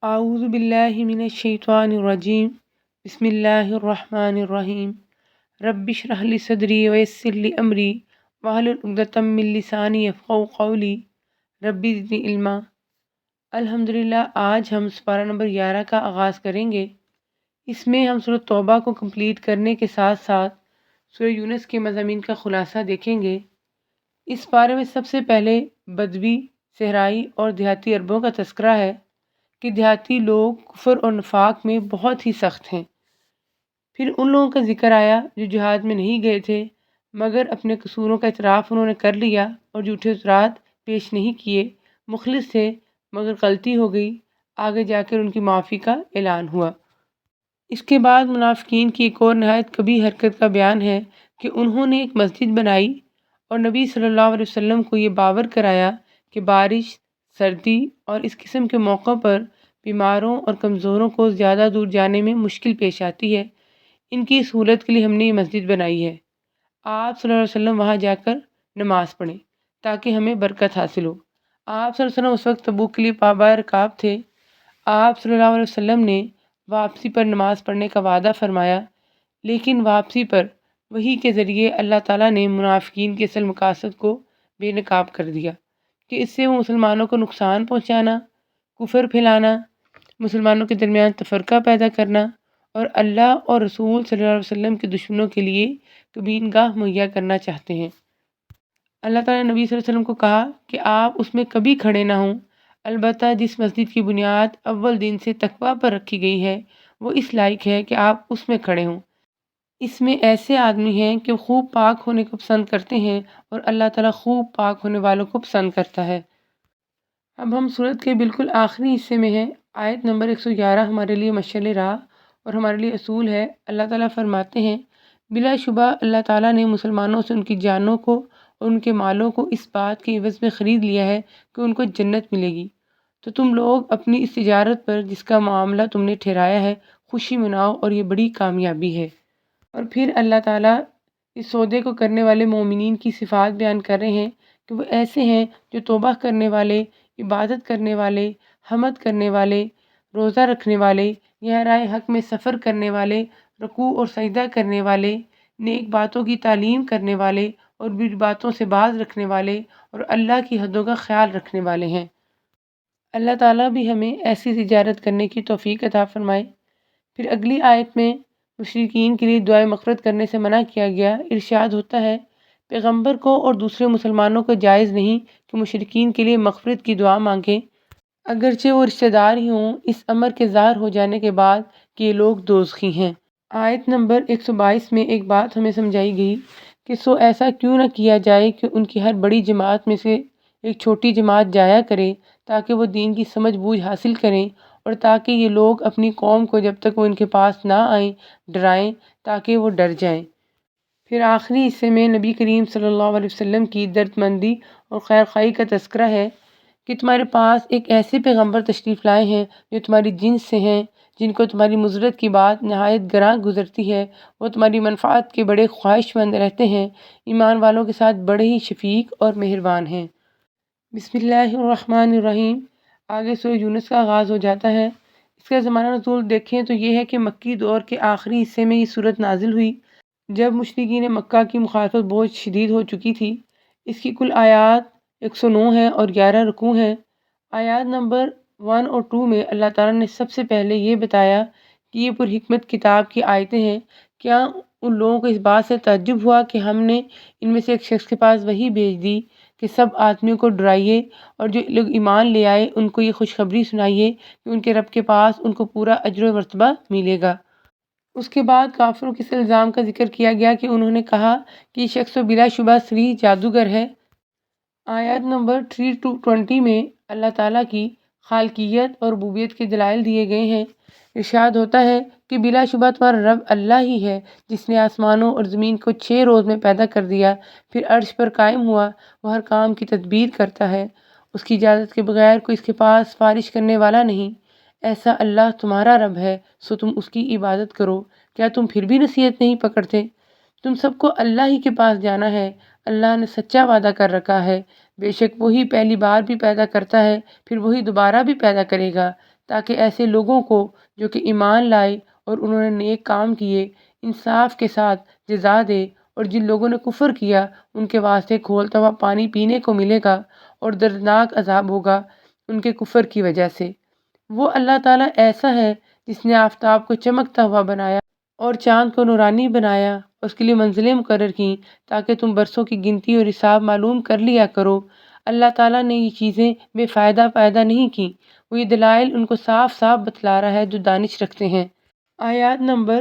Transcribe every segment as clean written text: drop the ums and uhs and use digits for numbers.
اعوذ باللہ من الشیطان الرجیم بسم اللہ الرحمن الرحیم رب اشرح لی صدری ویسر لی امری واحلل عقدۃ من لسانی یفقہوا قولی ربی زدنی علما۔ الحمدللہ آج ہم سپارہ نمبر 11 کا آغاز کریں گے۔ اس میں ہم سورۃ توبہ کو کمپلیٹ کرنے کے ساتھ ساتھ سورہ یونس کے مضامین کا خلاصہ دیکھیں گے۔ اس پارے میں سب سے پہلے بدوی، صحرائی اور دیہاتی عربوں کا تذکرہ ہے کہ دیہاتی لوگ کفر اور نفاق میں بہت ہی سخت ہیں۔ پھر ان لوگوں کا ذکر آیا جو جہاد میں نہیں گئے تھے مگر اپنے قصوروں کا اعتراف انہوں نے کر لیا اور جھوٹے اعتراض پیش نہیں کیے، مخلص تھے مگر غلطی ہو گئی، آگے جا کر ان کی معافی کا اعلان ہوا۔ اس کے بعد منافقین کی ایک اور نہایت کبھی حرکت کا بیان ہے کہ انہوں نے ایک مسجد بنائی اور نبی صلی اللہ علیہ وسلم کو یہ باور کرایا کہ بارش، سردی اور اس قسم کے موقعوں پر بیماروں اور کمزوروں کو زیادہ دور جانے میں مشکل پیش آتی ہے، ان کی سہولت کے لیے ہم نے یہ مسجد بنائی ہے، آپ صلی اللہ علیہ وسلم وہاں جا کر نماز پڑھیں تاکہ ہمیں برکت حاصل ہو۔ آپ صلی اللہ علیہ وسلم اس وقت تبوک کے لیے پابہ رکاب تھے۔ آپ صلی اللہ علیہ وسلم نے واپسی پر نماز پڑھنے کا وعدہ فرمایا، لیکن واپسی پر وحی کے ذریعے اللہ تعالیٰ نے منافقین کے اصل مقاصد کو بے نقاب کر دیا کہ اس سے وہ مسلمانوں کو نقصان پہنچانا، کفر پھیلانا، مسلمانوں کے درمیان تفرقہ پیدا کرنا اور اللہ اور رسول صلی اللہ علیہ وسلم کے دشمنوں کے لیے کمین گاہ مہیا کرنا چاہتے ہیں۔ اللہ تعالیٰ نے نبی صلی اللہ علیہ وسلم کو کہا کہ آپ اس میں کبھی کھڑے نہ ہوں، البتہ جس مسجد کی بنیاد اول دن سے تقویٰ پر رکھی گئی ہے وہ اس لائق ہے کہ آپ اس میں کھڑے ہوں۔ اس میں ایسے آدمی ہیں کہ خوب پاک ہونے کو پسند کرتے ہیں اور اللہ تعالیٰ خوب پاک ہونے والوں کو پسند کرتا ہے۔ اب ہم سورت کے بالکل آخری حصے میں ہیں۔ آیت نمبر 111 ہمارے لیے مشعل راہ اور ہمارے لیے اصول ہے۔ اللہ تعالیٰ فرماتے ہیں، بلا شبہ اللہ تعالیٰ نے مسلمانوں سے ان کی جانوں کو اور ان کے مالوں کو اس بات کے عوض میں خرید لیا ہے کہ ان کو جنت ملے گی، تو تم لوگ اپنی اس تجارت پر جس کا معاملہ تم نے ٹھہرایا ہے خوشی مناؤ اور یہ بڑی کامیابی ہے۔ اور پھر اللہ تعالیٰ اس سودے کو کرنے والے مومنین کی صفات بیان کر رہے ہیں کہ وہ ایسے ہیں جو توبہ کرنے والے، عبادت کرنے والے، حمد کرنے والے، روزہ رکھنے والے، یہ راہ حق میں سفر کرنے والے، رکوع اور سجدہ کرنے والے، نیک باتوں کی تعلیم کرنے والے اور بری باتوں سے باز رکھنے والے اور اللہ کی حدوں کا خیال رکھنے والے ہیں۔ اللہ تعالیٰ بھی ہمیں ایسی تجارت کرنے کی توفیق عطا فرمائے۔ پھر اگلی آیت میں مشرکین کے لیے دعائے مغفرت کرنے سے منع کیا گیا۔ ارشاد ہوتا ہے، پیغمبر کو اور دوسرے مسلمانوں کو جائز نہیں کہ مشرکین کے لیے مغفرت کی دعا مانگیں، اگرچہ وہ رشتہ دار ہی ہوں، اس امر کے ظاہر ہو جانے کے بعد کہ یہ لوگ دوزخی ہیں۔ آیت نمبر 122 میں ایک بات ہمیں سمجھائی گئی کہ سو ایسا کیوں نہ کیا جائے کہ ان کی ہر بڑی جماعت میں سے ایک چھوٹی جماعت جایا کرے تاکہ وہ دین کی سمجھ بوجھ حاصل کریں اور تاکہ یہ لوگ اپنی قوم کو جب تک وہ ان کے پاس نہ آئیں ڈرائیں تاکہ وہ ڈر جائیں۔ پھر آخری حصے میں نبی کریم صلی اللہ علیہ وسلم کی درد مندی اور خیر خواہی کا تذکرہ ہے کہ تمہارے پاس ایک ایسے پیغمبر تشریف لائے ہیں جو تمہاری جنس سے ہیں، جن کو تمہاری مضرت کی بات نہایت گراں گزرتی ہے، وہ تمہاری منفعت کے بڑے خواہش مند رہتے ہیں، ایمان والوں کے ساتھ بڑے ہی شفیق اور مہربان ہیں۔ بسم اللہ الرحمن الرحیم۔ آگے سورہ یونس کا آغاز ہو جاتا ہے۔ اس کا زمانہ نزول دیکھیں تو یہ ہے کہ مکی دور کے آخری حصے میں یہ صورت نازل ہوئی جب مشرکین مکہ کی مخالفت بہت شدید ہو چکی تھی۔ اس کی کل آیات 109 ہیں اور 11 رکوع ہیں۔ آیات نمبر 1 اور 2 میں اللہ تعالیٰ نے سب سے پہلے یہ بتایا کہ یہ پرحکمت کتاب کی آیتیں ہیں۔ کیا ان لوگوں کو اس بات سے تعجب ہوا کہ ہم نے ان میں سے ایک شخص کے پاس وحی بھیج دی کہ سب آدمیوں کو ڈرائیے اور جو لوگ ایمان لے آئے ان کو یہ خوشخبری سنائیے کہ ان کے رب کے پاس ان کو پورا اجر و مرتبہ ملے گا۔ اس کے بعد کافروں کے اس الزام کا ذکر کیا گیا کہ انہوں نے کہا کہ یہ شخص تو بلا شبہ صریح جادوگر ہے۔ آیات نمبر 3 to 20 میں اللہ تعالیٰ کی خالقیت اور ربوبیت کے دلائل دیے گئے ہیں۔ ارشاد ہوتا ہے کہ بلا شبہ تمہارا رب اللہ ہی ہے جس نے آسمانوں اور زمین کو 6 روز میں پیدا کر دیا، پھر عرش پر قائم ہوا، وہ ہر کام کی تدبیر کرتا ہے، اس کی اجازت کے بغیر کوئی اس کے پاس سفارش کرنے والا نہیں۔ ایسا اللہ تمہارا رب ہے سو تم اس کی عبادت کرو، کیا تم پھر بھی نصیحت نہیں پکڑتے؟ تم سب کو اللہ ہی کے پاس جانا ہے، اللہ نے سچا وعدہ کر رکھا ہے، بے شک وہی پہلی بار بھی پیدا کرتا ہے پھر وہی دوبارہ بھی پیدا کرے گا تاکہ ایسے لوگوں کو جو کہ ایمان لائے اور انہوں نے نیک کام کیے انصاف کے ساتھ جزا دے، اور جن لوگوں نے کفر کیا ان کے واسطے کھولتا ہوا پانی پینے کو ملے گا اور دردناک عذاب ہوگا ان کے کفر کی وجہ سے۔ وہ اللہ تعالیٰ ایسا ہے جس نے آفتاب کو چمکتا ہوا بنایا اور چاند کو نورانی بنایا، اس کے لیے منزلیں مقرر کیں تاکہ تم برسوں کی گنتی اور حساب معلوم کر لیا کرو۔ اللہ تعالیٰ نے یہ چیزیں بے فائدہ پیدا نہیں کیں، وہ یہ دلائل ان کو صاف صاف بتلا رہا ہے جو دانش رکھتے ہیں۔ آیات نمبر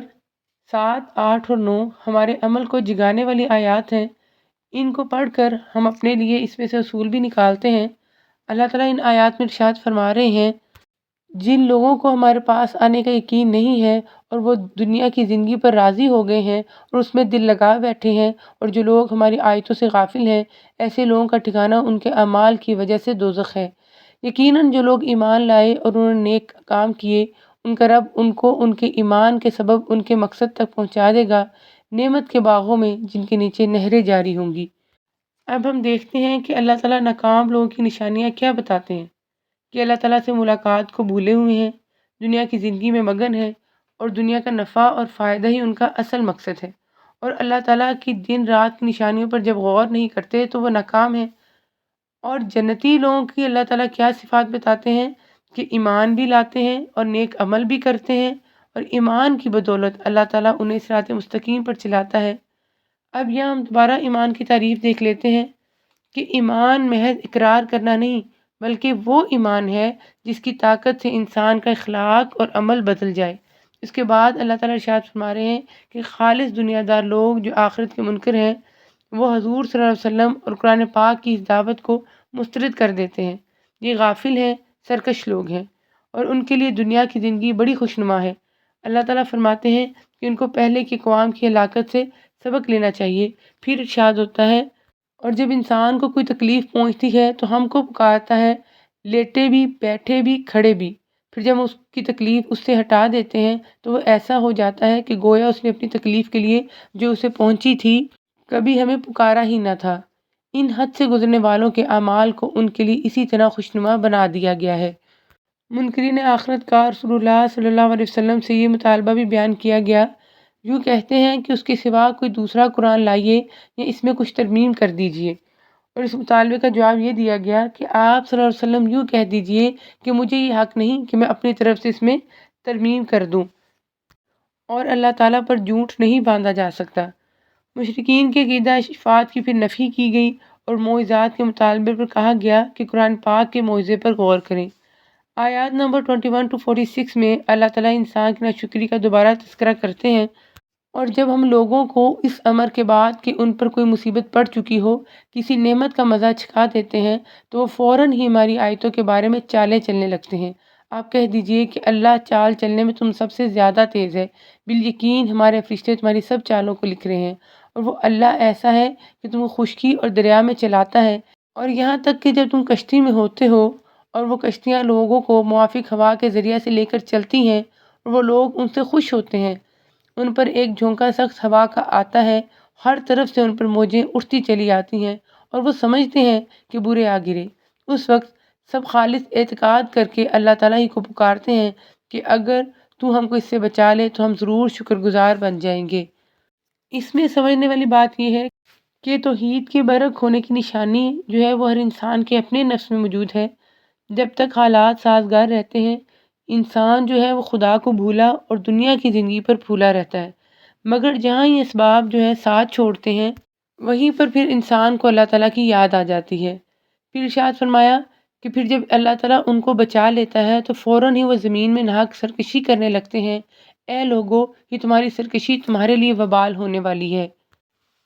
7، 8 اور 9 ہمارے عمل کو جگانے والی آیات ہیں۔ ان کو پڑھ کر ہم اپنے لیے اس میں سے اصول بھی نکالتے ہیں۔ اللہ تعالیٰ ان آیات میں ارشاد فرما رہے ہیں، جن لوگوں کو ہمارے پاس آنے کا یقین نہیں ہے اور وہ دنیا کی زندگی پر راضی ہو گئے ہیں اور اس میں دل لگا بیٹھے ہیں، اور جو لوگ ہماری آیتوں سے غافل ہیں، ایسے لوگوں کا ٹھکانہ ان کے اعمال کی وجہ سے دوزخ ہے۔ یقیناً جو لوگ ایمان لائے اور انہوں نے نیک کام کیے، ان کا رب ان کو ان کے ایمان کے سبب ان کے مقصد تک پہنچا دے گا، نعمت کے باغوں میں جن کے نیچے نہریں جاری ہوں گی۔ اب ہم دیکھتے ہیں کہ اللہ تعالیٰ ناکام لوگوں کی نشانیاں کیا بتاتے ہیں، کہ اللہ تعالیٰ سے ملاقات کو بھولے ہوئے ہیں، دنیا کی زندگی میں مگن ہے اور دنیا کا نفع اور فائدہ ہی ان کا اصل مقصد ہے، اور اللہ تعالیٰ کی دن رات کی نشانیوں پر جب غور نہیں کرتے تو وہ ناکام ہیں۔ اور جنتی لوگوں کی اللہ تعالیٰ کیا صفات بتاتے ہیں کہ ایمان بھی لاتے ہیں اور نیک عمل بھی کرتے ہیں، اور ایمان کی بدولت اللہ تعالیٰ انہیں صراط مستقیم پر چلاتا ہے۔ اب یہاں ہم دوبارہ ایمان کی تعریف دیکھ لیتے ہیں کہ ایمان محض اقرار کرنا نہیں، بلکہ وہ ایمان ہے جس کی طاقت سے انسان کا اخلاق اور عمل بدل جائے۔ اس کے بعد اللہ تعالیٰ ارشاد فرما رہے ہیں کہ خالص دنیا دار لوگ جو آخرت کے منکر ہیں، وہ حضور صلی اللہ علیہ وسلم اور قرآن پاک کی اس دعوت کو مسترد کر دیتے ہیں۔ یہ غافل ہیں، سرکش لوگ ہیں، اور ان کے لیے دنیا کی زندگی بڑی خوشنما ہے۔ اللہ تعالیٰ فرماتے ہیں کہ ان کو پہلے کی اقوام کی ہلاکت سے سبق لینا چاہیے۔ پھر ارشاد ہوتا ہے، اور جب انسان کو کوئی تکلیف پہنچتی ہے تو ہم کو پکارتا ہے، لیٹے بھی، بیٹھے بھی، کھڑے بھی۔ پھر جب ہم اس کی تکلیف اس سے ہٹا دیتے ہیں تو وہ ایسا ہو جاتا ہے کہ گویا اس نے اپنی تکلیف کے لیے جو اسے پہنچی تھی کبھی ہمیں پکارا ہی نہ تھا۔ ان حد سے گزرنے والوں کے اعمال کو ان کے لیے اسی طرح خوشنما بنا دیا گیا ہے۔ منکرین آخرت کا رسول اللہ صلی اللہ علیہ وسلم سے یہ مطالبہ بھی بیان کیا گیا، یوں کہتے ہیں کہ اس کے سوا کوئی دوسرا قرآن لائیے یا اس میں کچھ ترمیم کر دیجئے، اور اس مطالبے کا جواب یہ دیا گیا کہ آپ صلی اللہ علیہ وسلم یوں کہہ دیجئے کہ مجھے یہ حق نہیں کہ میں اپنی طرف سے اس میں ترمیم کر دوں، اور اللہ تعالیٰ پر جھوٹ نہیں باندھا جا سکتا۔ مشرکین کے عقیدہ شفاعت کی پھر نفی کی گئی اور معجزات کے مطالبے پر کہا گیا کہ قرآن پاک کے معجزے پر غور کریں۔ آیات نمبر 21 to 46 میں اللہ تعالیٰ انسان کی ناشکری کا دوبارہ تذکرہ کرتے ہیں، اور جب ہم لوگوں کو اس امر کے بعد کہ ان پر کوئی مصیبت پڑ چکی ہو کسی نعمت کا مزہ چکھا دیتے ہیں تو وہ فوراً ہی ہماری آیتوں کے بارے میں چالیں چلنے لگتے ہیں۔ آپ کہہ دیجئے کہ اللہ چال چلنے میں تم سب سے زیادہ تیز ہے، بالیقین ہمارے فرشتے تمہاری سب چالوں کو لکھ رہے ہیں، اور وہ اللہ ایسا ہے کہ تم کو خشکی اور دریا میں چلاتا ہے، اور یہاں تک کہ جب تم کشتی میں ہوتے ہو اور وہ کشتیاں لوگوں کو موافق ہوا کے ذریعہ سے لے کر چلتی ہیں اور وہ لوگ ان سے خوش ہوتے ہیں، ان پر ایک جھونکا سخت ہوا کا آتا ہے، ہر طرف سے ان پر موجیں اٹھتی چلی آتی ہیں اور وہ سمجھتے ہیں کہ برے آ گرے۔ اس وقت سب خالص اعتقاد کر کے اللہ تعالیٰ ہی کو پکارتے ہیں کہ اگر تو ہم کو اس سے بچا لے تو ہم ضرور شکر گزار بن جائیں گے۔ اس میں سمجھنے والی بات یہ ہے کہ توحید کے برحق ہونے کی نشانی جو ہے وہ ہر انسان کے اپنے نفس میں موجود ہے۔ جب تک حالات سازگار رہتے ہیں انسان جو ہے وہ خدا کو بھولا اور دنیا کی زندگی پر پھولا رہتا ہے، مگر جہاں یہ اسباب جو ہے ساتھ چھوڑتے ہیں وہیں پر پھر انسان کو اللہ تعالیٰ کی یاد آ جاتی ہے۔ پھر ارشاد فرمایا کہ پھر جب اللہ تعالیٰ ان کو بچا لیتا ہے تو فوراً ہی وہ زمین میں ناحق سرکشی کرنے لگتے ہیں۔ اے لوگو، یہ تمہاری سرکشی تمہارے لیے وبال ہونے والی ہے۔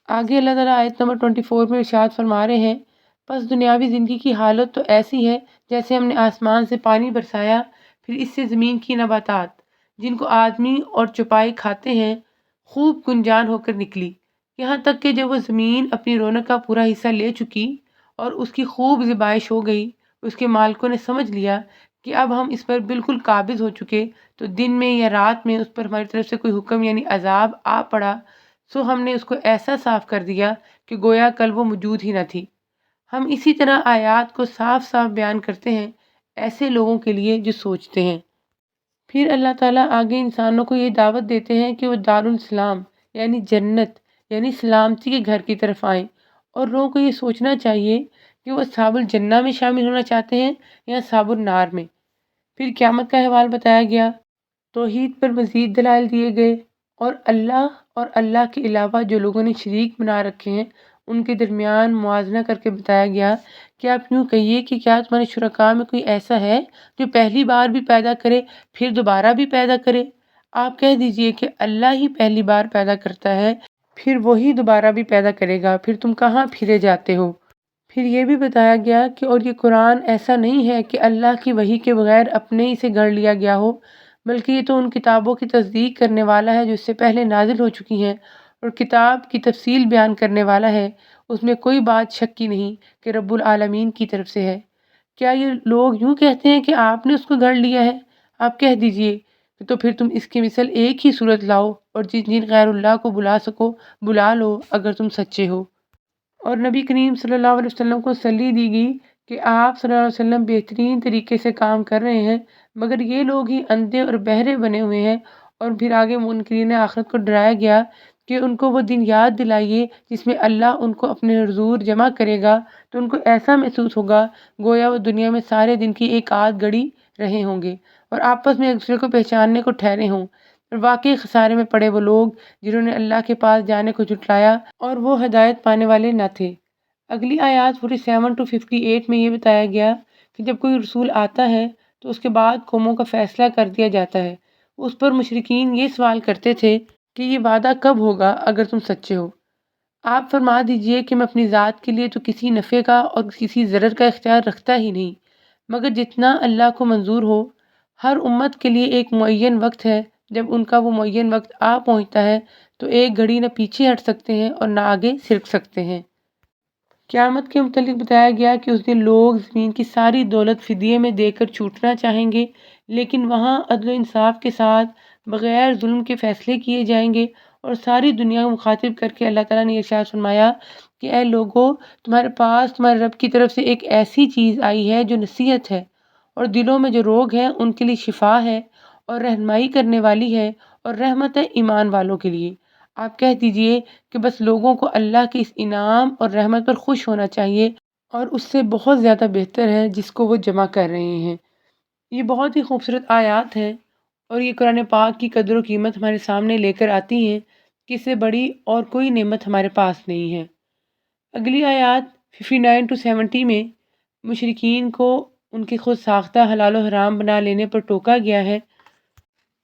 آگے اللہ تعالیٰ آیت نمبر 24 میں ارشاد فرما رہے ہیں، پس دنیاوی زندگی کی حالت تو ایسی ہے جیسے ہم نے آسمان سے پانی برسایا، پھر اس سے زمین کی نباتات جن کو آدمی اور چوپائے کھاتے ہیں خوب گنجان ہو کر نکلی، یہاں تک کہ جب وہ زمین اپنی رونق کا پورا حصہ لے چکی اور اس کی خوب زیبائش ہو گئی، اس کے مالکوں نے سمجھ لیا کہ اب ہم اس پر بالکل قابض ہو چکے، تو دن میں یا رات میں اس پر ہماری طرف سے کوئی حکم یعنی عذاب آ پڑا، سو ہم نے اس کو ایسا صاف کر دیا کہ گویا کل وہ موجود ہی نہ تھی۔ ہم اسی طرح آیات کو صاف صاف بیان کرتے ہیں ایسے لوگوں کے لیے جو سوچتے ہیں۔ پھر اللہ تعالیٰ آگے انسانوں کو یہ دعوت دیتے ہیں کہ وہ دارالسلام یعنی جنت یعنی سلامتی کے گھر کی طرف آئیں، اور لوگوں کو یہ سوچنا چاہیے کہ وہ اصحاب الجنہ میں شامل ہونا چاہتے ہیں یا اصحاب النار میں۔ پھر قیامت کا احوال بتایا گیا، توحید پر مزید دلائل دیے گئے، اور اللہ کے علاوہ جو لوگوں نے شریک بنا رکھے ہیں ان کے درمیان موازنہ کر کے بتایا گیا کہ آپ یوں کہیے کہ کیا تمہارے شرکاء میں کوئی ایسا ہے جو پہلی بار بھی پیدا کرے پھر دوبارہ بھی پیدا کرے؟ آپ کہہ دیجئے کہ اللہ ہی پہلی بار پیدا کرتا ہے، پھر وہی دوبارہ بھی پیدا کرے گا، پھر تم کہاں پھرے جاتے ہو؟ پھر یہ بھی بتایا گیا کہ اور یہ قرآن ایسا نہیں ہے کہ اللہ کی وحی کے بغیر اپنے ہی سے گھڑ لیا گیا ہو، بلکہ یہ تو ان کتابوں کی تصدیق کرنے والا ہے جو اس سے پہلے نازل ہو چکی ہیں، اور کتاب کی تفصیل بیان کرنے والا ہے، اس میں کوئی بات شک کی نہیں کہ رب العالمین کی طرف سے ہے۔ کیا یہ لوگ یوں کہتے ہیں کہ آپ نے اس کو گھڑ لیا ہے؟ آپ کہہ دیجئے تو پھر تم اس کی مثل ایک ہی صورت لاؤ، اور جن غیر اللہ کو بلا سکو بلا لو اگر تم سچے ہو۔ اور نبی کریم صلی اللہ علیہ وسلم کو تسلی دی گئی کہ آپ صلی اللہ علیہ وسلم بہترین طریقے سے کام کر رہے ہیں، مگر یہ لوگ ہی اندھے اور بہرے بنے ہوئے ہیں۔ اور پھر آگے منکرین آخرت کو ڈرایا گیا کہ ان کو وہ دن یاد دلائیے جس میں اللہ ان کو اپنے حضور جمع کرے گا، تو ان کو ایسا محسوس ہوگا گویا وہ دنیا میں سارے دن کی ایک آدھ گھڑی رہے ہوں گے، اور آپس میں ایک دوسرے کو پہچاننے کو ٹھہرے ہوں۔ اور واقعی خسارے میں پڑے وہ لوگ جنہوں نے اللہ کے پاس جانے کو جھٹلایا اور وہ ہدایت پانے والے نہ تھے۔ اگلی آیات 47 to 58 میں یہ بتایا گیا کہ جب کوئی رسول آتا ہے تو اس کے بعد قوموں کا فیصلہ کر دیا جاتا ہے۔ اس پر مشرکین یہ سوال کرتے تھے کہ یہ وعدہ کب ہوگا اگر تم سچے ہو؟ آپ فرما دیجئے کہ میں اپنی ذات کے لیے تو کسی نفع کا اور کسی ضرر کا اختیار رکھتا ہی نہیں، مگر جتنا اللہ کو منظور ہو۔ ہر امت کے لیے ایک معین وقت ہے، جب ان کا وہ معین وقت آ پہنچتا ہے تو ایک گھڑی نہ پیچھے ہٹ سکتے ہیں اور نہ آگے سرک سکتے ہیں۔ قیامت کے متعلق بتایا گیا کہ اس دن لوگ زمین کی ساری دولت فدیے میں دے کر چھوٹنا چاہیں گے، لیکن وہاں عدل و انصاف کے ساتھ بغیر ظلم کے فیصلے کیے جائیں گے، اور ساری دنیا کو مخاطب کر کے اللہ تعالیٰ نے ارشاد فرمایا کہ اے لوگو، تمہارے پاس تمہارے رب کی طرف سے ایک ایسی چیز آئی ہے جو نصیحت ہے، اور دلوں میں جو روگ ہیں ان کے لیے شفا ہے، اور رہنمائی کرنے والی ہے، اور رحمت ہے ایمان والوں کے لیے۔ آپ کہہ دیجئے کہ بس لوگوں کو اللہ کے اس انعام اور رحمت پر خوش ہونا چاہیے، اور اس سے بہت زیادہ بہتر ہے جس کو وہ جمع کر رہے ہیں۔ یہ بہت ہی خوبصورت آیات ہیں، اور یہ قرآن پاک کی قدر و قیمت ہمارے سامنے لے کر آتی ہیں کہ اس سے بڑی اور کوئی نعمت ہمارے پاس نہیں ہے۔ اگلی آیات 59 to 70 میں مشرکین کو ان کے خود ساختہ حلال و حرام بنا لینے پر ٹوکا گیا ہے۔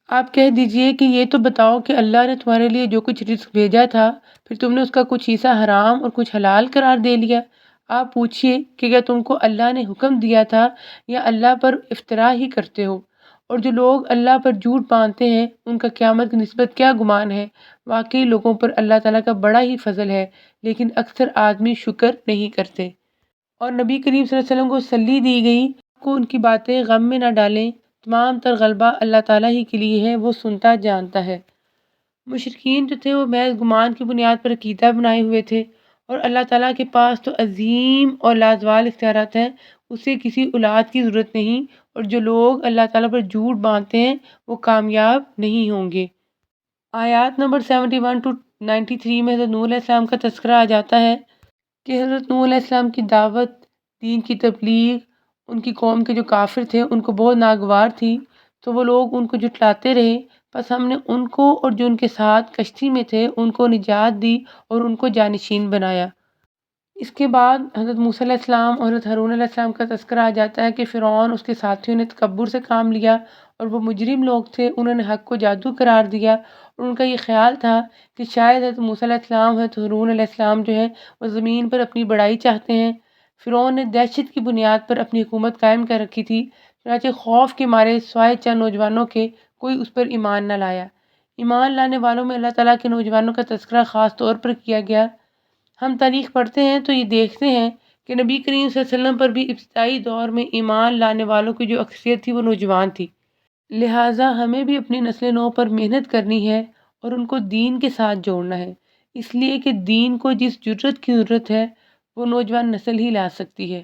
آپ کہہ دیجئے کہ یہ تو بتاؤ کہ اللہ نے تمہارے لیے جو کچھ رزق بھیجا تھا، پھر تم نے اس کا کچھ حصہ حرام اور کچھ حلال قرار دے لیا۔ آپ پوچھئے کہ کیا تم کو اللہ نے حکم دیا تھا یا اللہ پر افتراء ہی کرتے ہو؟ اور جو لوگ اللہ پر جھوٹ باندھتے ہیں ان کا قیامت کی نسبت کیا گمان ہے؟ واقعی لوگوں پر اللہ تعالیٰ کا بڑا ہی فضل ہے، لیکن اکثر آدمی شکر نہیں کرتے۔ اور نبی کریم صلی اللہ علیہ وسلم کو تسلی دی گئی کو ان کی باتیں غم میں نہ ڈالیں، تمام تر غلبہ اللہ تعالیٰ ہی کے لیے ہے، وہ سنتا جانتا ہے۔ مشرکین جو تھے وہ محض گمان کی بنیاد پر عقیدہ بنائے ہوئے تھے، اور اللہ تعالیٰ کے پاس تو عظیم اور لازوال اختیارات ہیں، اسے کسی اولاد کی ضرورت نہیں، اور جو لوگ اللہ تعالیٰ پر جھوٹ باندھتے ہیں وہ کامیاب نہیں ہوں گے۔ آیات نمبر 71 to 93 میں حضرت نوح علیہ السلام کا تذکرہ آ جاتا ہے کہ حضرت نوح علیہ السلام کی دعوت، دین کی تبلیغ ان کی قوم کے جو کافر تھے ان کو بہت ناگوار تھی، تو وہ لوگ ان کو جھٹلاتے رہے، بس ہم نے ان کو اور جو ان کے ساتھ کشتی میں تھے ان کو نجات دی اور ان کو جانشین بنایا۔ اس کے بعد حضرت موسیٰ علیہ السلام اور حضرت ہارون علیہ السلام کا تذکرہ آ جاتا ہے کہ فرعون اس کے ساتھیوں نے تکبر سے کام لیا، اور وہ مجرم لوگ تھے، انہوں نے حق کو جادو قرار دیا، اور ان کا یہ خیال تھا کہ شاید حضرت موسیٰ علیہ السلام حضرت ہارون علیہ السلام جو ہیں وہ زمین پر اپنی بڑائی چاہتے ہیں۔ فرعون نے دہشت کی بنیاد پر اپنی حکومت قائم کر رکھی تھی، چنانچہ خوف کے مارے سوائے چند نوجوانوں کے کوئی اس پر ایمان نہ لایا۔ ایمان لانے والوں میں اللہ تعالیٰ کے نوجوانوں کا تذکرہ خاص طور پر کیا گیا۔ ہم تاریخ پڑھتے ہیں تو یہ دیکھتے ہیں کہ نبی کریم صلی اللہ علیہ وسلم پر بھی ابتدائی دور میں ایمان لانے والوں کی جو اکثریت تھی وہ نوجوان تھی، لہٰذا ہمیں بھی اپنی نسل نو پر محنت کرنی ہے اور ان کو دین کے ساتھ جوڑنا ہے، اس لیے کہ دین کو جس جرت کی ضرورت ہے وہ نوجوان نسل ہی لا سکتی ہے۔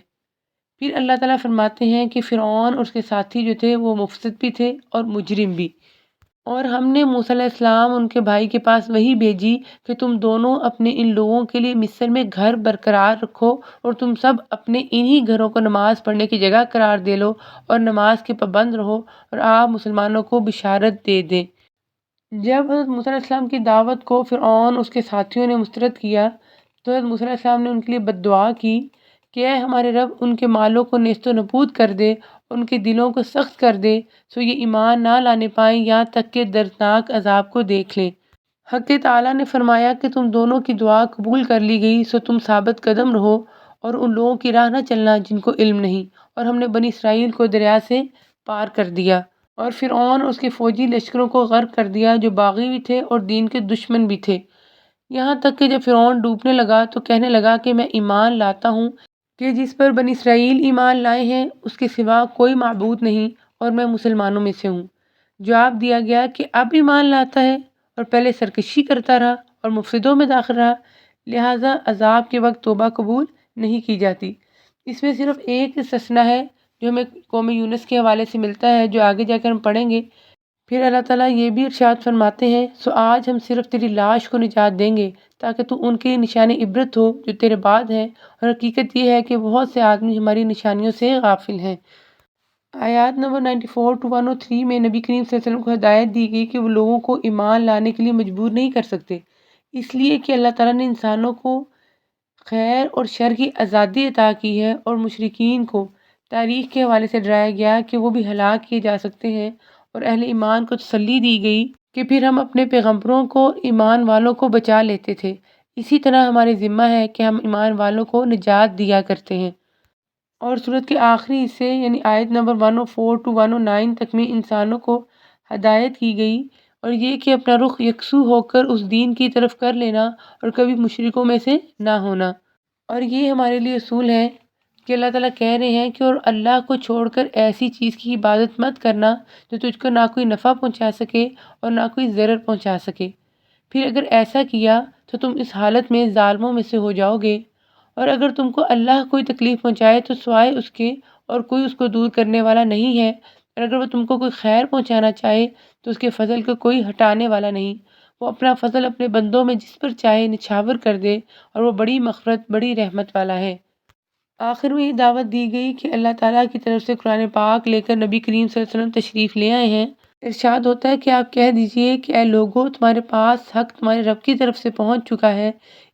پھر اللہ تعالیٰ فرماتے ہیں کہ فرعون اور اس کے ساتھی جو تھے وہ مفسد بھی تھے اور مجرم بھی، اور ہم نے موسیٰ علیہ السلام ان کے بھائی کے پاس وہی بھیجی کہ تم دونوں اپنے ان لوگوں کے لیے مصر میں گھر برقرار رکھو، اور تم سب اپنے انہی گھروں کو نماز پڑھنے کی جگہ قرار دے لو اور نماز کے پابند رہو، اور آپ مسلمانوں کو بشارت دے دیں۔ جب حضرت موسیٰ علیہ السلام کی دعوت کو فرعون اس کے ساتھیوں نے مسترد کیا تو حضرت موسیٰ علیہ السلام نے ان کے لیے بد دعا کی کہ اے ہمارے رب، ان کے مالوں کو نیست و نبود کر دے، ان کے دلوں کو سخت کر دے سو یہ ایمان نہ لانے پائیں یہاں تک کہ دردناک عذاب کو دیکھ لیں۔ حق تعالیٰ نے فرمایا کہ تم دونوں کی دعا قبول کر لی گئی، سو تم ثابت قدم رہو اور ان لوگوں کی راہ نہ چلنا جن کو علم نہیں، اور ہم نے بنی اسرائیل کو دریا سے پار کر دیا اور فرعون اور اس کے فوجی لشکروں کو غرق کر دیا جو باغی بھی تھے اور دین کے دشمن بھی تھے، یہاں تک کہ جب فرعون ڈوبنے لگا تو کہنے لگا کہ میں ایمان لاتا ہوں کہ جس پر بنی اسرائیل ایمان لائے ہیں اس کے سوا کوئی معبود نہیں، اور میں مسلمانوں میں سے ہوں۔ جواب دیا گیا کہ اب ایمان لاتا ہے اور پہلے سرکشی کرتا رہا اور مفسدوں میں داخل رہا، لہٰذا عذاب کے وقت توبہ قبول نہیں کی جاتی۔ اس میں صرف ایک استثنا ہے جو ہمیں قوم یونس کے حوالے سے ملتا ہے جو آگے جا کر ہم پڑھیں گے۔ پھر اللہ تعالیٰ یہ بھی ارشاد فرماتے ہیں، سو آج ہم صرف تیری لاش کو نجات دیں گے تاکہ تو ان کے نشان عبرت ہو جو تیرے بعد ہیں، اور حقیقت یہ ہے کہ بہت سے آدمی ہماری نشانیوں سے غافل ہیں۔ آیات نمبر 94 to 103 میں نبی کریم صلی اللہ علیہ وسلم کو ہدایت دی گئی کہ وہ لوگوں کو ایمان لانے کے لیے مجبور نہیں کر سکتے، اس لیے کہ اللہ تعالیٰ نے انسانوں کو خیر اور شر کی آزادی عطا کی ہے، اور مشرکین کو تاریخ کے حوالے سے ڈرایا گیا کہ وہ بھی ہلاک کیے جا سکتے ہیں، اور اہل ایمان کو تسلی دی گئی کہ پھر ہم اپنے پیغمبروں کو ایمان والوں کو بچا لیتے تھے، اسی طرح ہمارے ذمہ ہے کہ ہم ایمان والوں کو نجات دیا کرتے ہیں۔ اور سورت کے آخری حصے یعنی آیت نمبر 104 to 109 تک میں انسانوں کو ہدایت کی گئی، اور یہ کہ اپنا رخ یکسو ہو کر اس دین کی طرف کر لینا اور کبھی مشرکوں میں سے نہ ہونا۔ اور یہ ہمارے لیے اصول ہے کہ اللہ تعالیٰ کہہ رہے ہیں کہ اور اللہ کو چھوڑ کر ایسی چیز کی عبادت مت کرنا جو تجھ کو نہ کوئی نفع پہنچا سکے اور نہ کوئی ضرر پہنچا سکے، پھر اگر ایسا کیا تو تم اس حالت میں ظالموں میں سے ہو جاؤ گے، اور اگر تم کو اللہ کوئی تکلیف پہنچائے تو سوائے اس کے اور کوئی اس کو دور کرنے والا نہیں ہے، اور اگر وہ تم کو کوئی خیر پہنچانا چاہے تو اس کے فضل کو کوئی ہٹانے والا نہیں، وہ اپنا فضل اپنے بندوں میں جس پر چاہے نچھاور کر دے، اور وہ بڑی مغفرت بڑی رحمت والا ہے۔ آخر میں یہ دعوت دی گئی کہ اللہ تعالیٰ کی طرف سے قرآن پاک لے کر نبی کریم صلی اللہ علیہ وسلم تشریف لے آئے ہیں۔ ارشاد ہوتا ہے کہ آپ کہہ دیجئے کہ اے لوگو، تمہارے پاس حق تمہارے رب کی طرف سے پہنچ چکا ہے،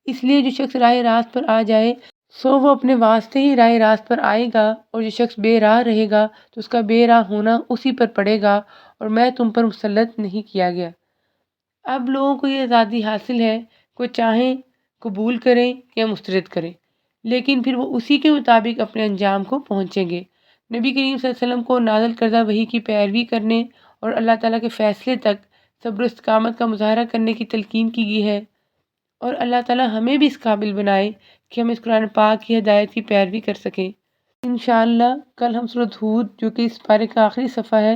اس لیے جو شخص راہ راست پر آ جائے سو وہ اپنے واسطے ہی راہ راست پر آئے گا، اور جو شخص بے راہ رہے گا تو اس کا بے راہ ہونا اسی پر پڑے گا، اور میں تم پر مسلط نہیں کیا گیا۔ اب لوگوں کو یہ آزادی حاصل ہے، کوئی چاہیں قبول کریں یا مسترد کریں، لیکن پھر وہ اسی کے مطابق اپنے انجام کو پہنچیں گے۔ نبی کریم صلی اللہ علیہ وسلم کو نازل کردہ وحی کی پیروی کرنے اور اللہ تعالیٰ کے فیصلے تک صبر و استقامت کا مظاہرہ کرنے کی تلقین کی گئی ہے، اور اللہ تعالیٰ ہمیں بھی اس قابل بنائے کہ ہم اس قرآن پاک کی ہدایت کی پیروی کر سکیں۔ انشاءاللہ کل ہم سورۃ ہود جو کہ اس پارے کا آخری صفحہ ہے،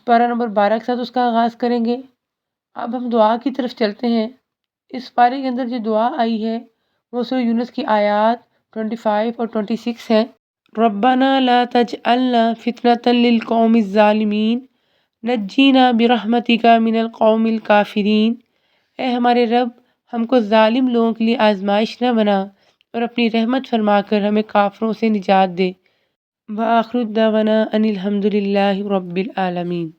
پارہ نمبر 12 کے ساتھ اس کا آغاز کریں گے۔ اب ہم دعا کی طرف چلتے ہیں۔ اس پارے کے اندر جو دعا آئی ہے وہ سورہ یونس کی آیات 25 اور 26 ہے۔ ربنا لا تجعلنا فتنة للقوم الظالمین نجینا برحمتک من القوم الکافرین۔ اے ہمارے رب، ہم کو ظالم لوگوں کے لیے آزمائش نہ بنا، اور اپنی رحمت فرما کر ہمیں کافروں سے نجات دے۔ وآخر دعوانا ان الحمد للہ رب العالمین۔